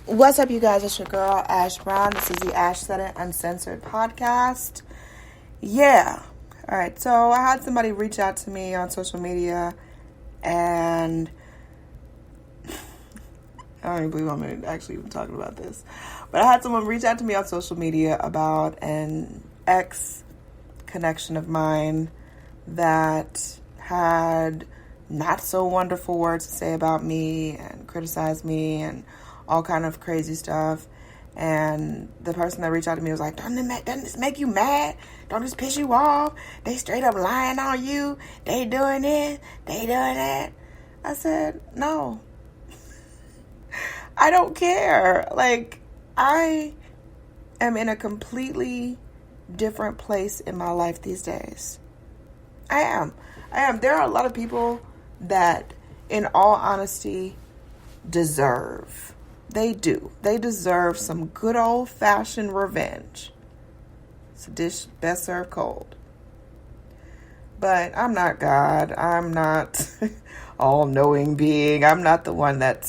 What's up, you guys? It's your girl, Ash Brown. This is the Ash Said It Uncensored podcast. Yeah. All right. So I had somebody reach out to me on social media, and I don't even believe I'm actually even talking about this. But I had someone reach out to me on social media about an ex connection of mine that had not so wonderful words to say about me and criticize me and all kind of crazy stuff. And the person that reached out to me was like, doesn't this make you mad? Don't this piss you off? They straight up lying on you. They doing this. They doing that. I said, no. I don't care. Like, I am in a completely different place in my life these days. I am. There are a lot of people that, in all honesty, deserve. They do. They deserve some good old-fashioned revenge. It's a dish best served cold. But I'm not God. I'm not all-knowing being. I'm not the one I'm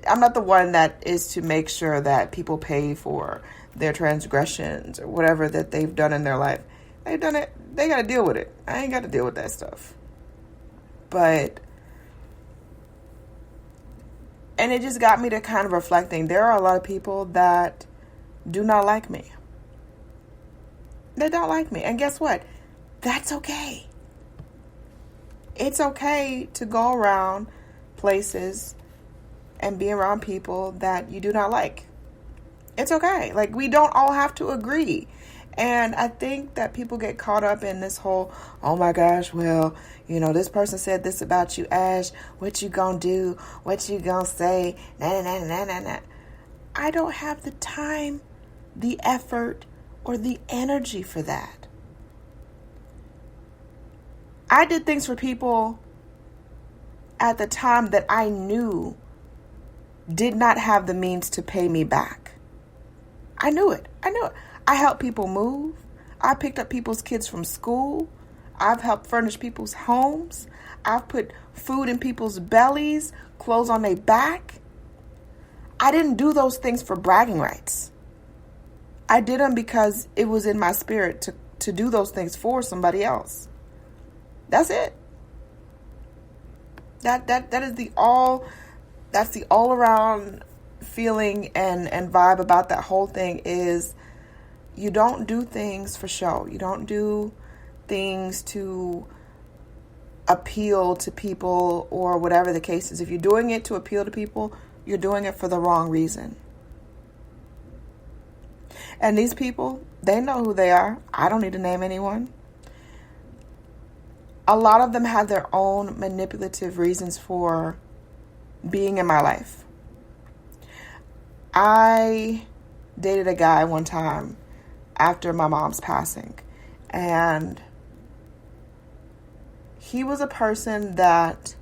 not the one that is to make sure that people pay for their transgressions or whatever that they've done in their life. They've done it. They got to deal with it. I ain't got to deal with that stuff. And it just got me to kind of reflecting. There are a lot of people that do not like me. They don't like me. And guess what? That's okay. It's okay to go around places and be around people that you do not like. It's okay. Like, we don't all have to agree. And I think that people get caught up in this whole, oh my gosh, well, this person said this about you, Ash. What you gonna do? What you gonna say? Nah. I don't have the time, the effort, or the energy for that. I did things for people at the time that I knew did not have the means to pay me back. I knew it. I helped people move. I picked up people's kids from school. I've helped furnish people's homes. I've put food in people's bellies, clothes on their back. I didn't do those things for bragging rights. I did them because it was in my spirit to do those things for somebody else. That's it. That's the all around feeling and vibe about that whole thing is you don't do things for show. You don't do things to appeal to people or whatever the case is. If you're doing it to appeal to people, you're doing it for the wrong reason. And these people, they know who they are. I don't need to name anyone. A lot of them have their own manipulative reasons for being in my life. I dated a guy one time after my mom's passing, and he was a person that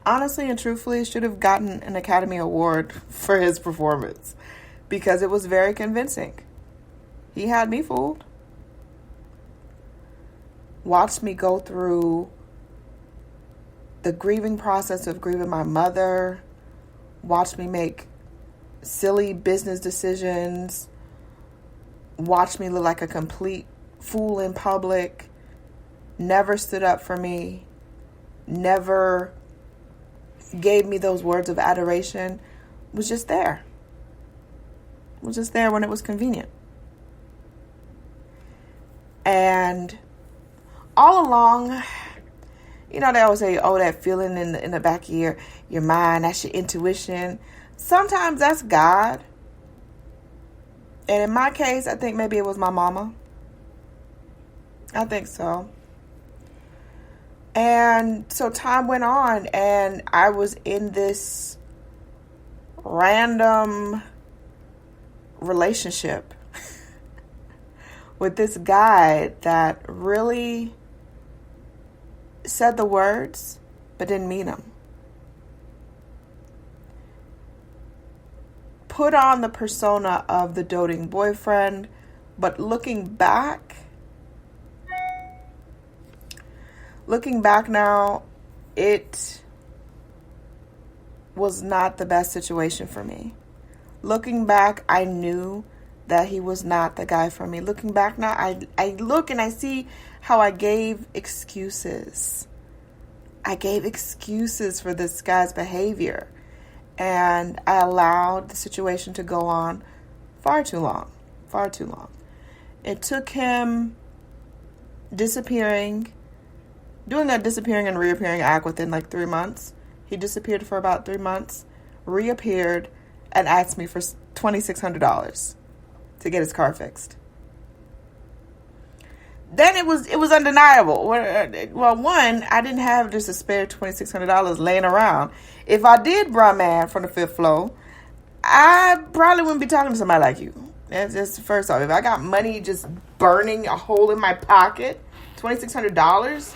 honestly and truthfully should have gotten an Academy Award for his performance because it was very convincing. He had me fooled. Watched me go through the grieving process of grieving my mother. Watched me make silly business decisions. Watched me look like a complete fool in public. Never stood up for me. Never gave me those words of adoration. Was just there. Was just there when it was convenient. And all along, they always say, oh, that feeling in the back of your mind, that's your intuition. Sometimes that's God. And in my case, I think maybe it was my mama. I think so. And so time went on, and I was in this random relationship with this guy that really said the words, but didn't mean them. Put on the persona of the doting boyfriend, but looking back now, it was not the best situation for me. Looking back, I knew that he was not the guy for me. Looking back now, I look and I see how I gave excuses. I gave excuses for this guy's behavior. And I allowed the situation to go on far too long. Far too long. It took him doing that disappearing and reappearing act within like 3 months. He disappeared for about 3 months, reappeared, and asked me for $2,600 to get his car fixed. Then it was undeniable. Well, one, I didn't have just a spare $2,600 laying around. If I did, bruh man, from the fifth floor, I probably wouldn't be talking to somebody like you. That's first off. If I got money just burning a hole in my pocket, $2,600,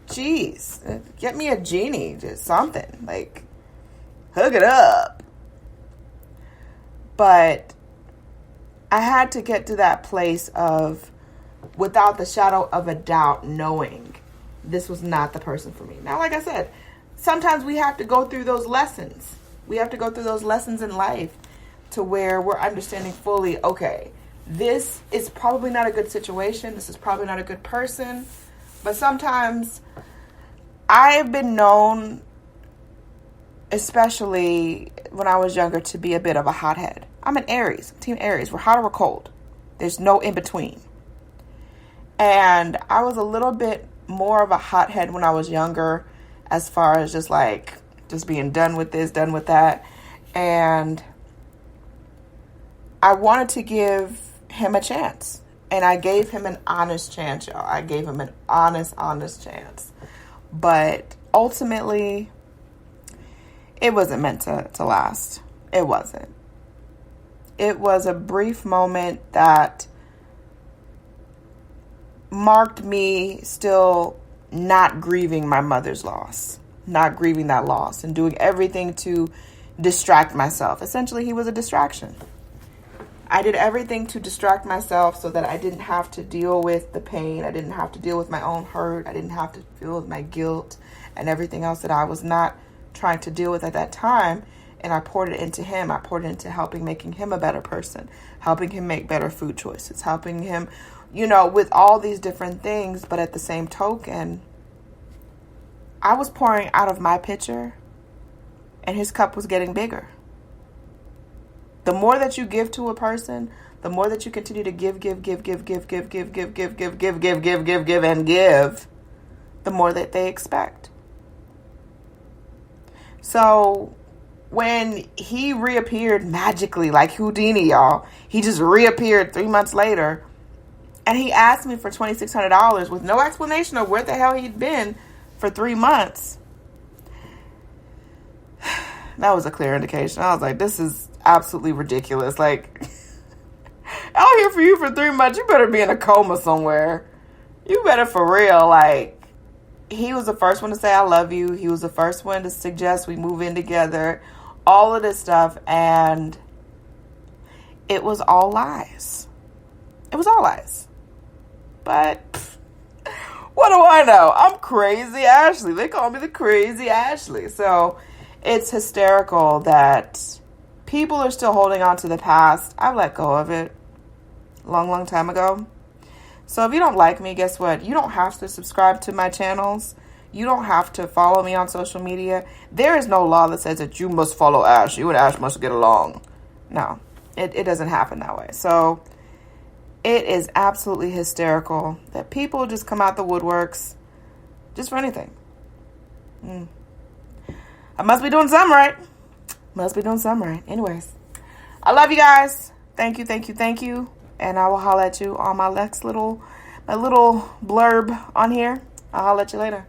jeez, get me a genie, just something. Like, hook it up. But I had to get to that place of, without the shadow of a doubt, knowing this was not the person for me. Now, like I said, sometimes we have to go through those lessons. We have to go through those lessons in life to where we're understanding fully, okay, this is probably not a good situation. This is probably not a good person. But sometimes I have been known, especially when I was younger, to be a bit of a hothead. I'm an Aries, Team Aries. We're hot or we're cold. There's no in between. And I was a little bit more of a hothead when I was younger, as far as just being done with this, done with that. And I wanted to give him a chance. And I gave him an honest chance, y'all. I gave him an honest chance. But ultimately, it wasn't meant to last. It wasn't. It was a brief moment that marked me still not grieving my mother's loss, not grieving that loss, and doing everything to distract myself. Essentially, he was a distraction. I did everything to distract myself so that I didn't have to deal with the pain. I didn't have to deal with my own hurt. I didn't have to deal with my guilt and everything else that I was not trying to deal with at that time. And I poured it into him. I poured it into making him a better person, helping him make better food choices, helping him, with all these different things. But at the same token, I was pouring out of my pitcher and his cup was getting bigger. The more that you give to a person, the more that you continue to give, and give, the more that they expect. So when he reappeared magically, like Houdini, y'all, he just reappeared 3 months later, and he asked me for $2,600 with no explanation of where the hell he'd been for 3 months. That was a clear indication. I was like, this is absolutely ridiculous. Like, out here for you for 3 months, you better be in a coma somewhere. You better for real. Like, he was the first one to say, I love you. He was the first one to suggest we move in together. All of this stuff. And it was all lies. It was all lies. But what do I know? I'm crazy Ashley. They call me the crazy Ashley. So it's hysterical that people are still holding on to the past. I let go of it long time ago. So if you don't like me, guess what? You don't have to subscribe to my channels. You don't have to follow me on social media. There is no law that says that you must follow Ash. You and Ash must get along. No, it doesn't happen that way. So it is absolutely hysterical that people just come out the woodworks just for anything. I must be doing something right. Anyways, I love you guys. Thank you. And I will holler at you on my little blurb on here. I'll holler at you later.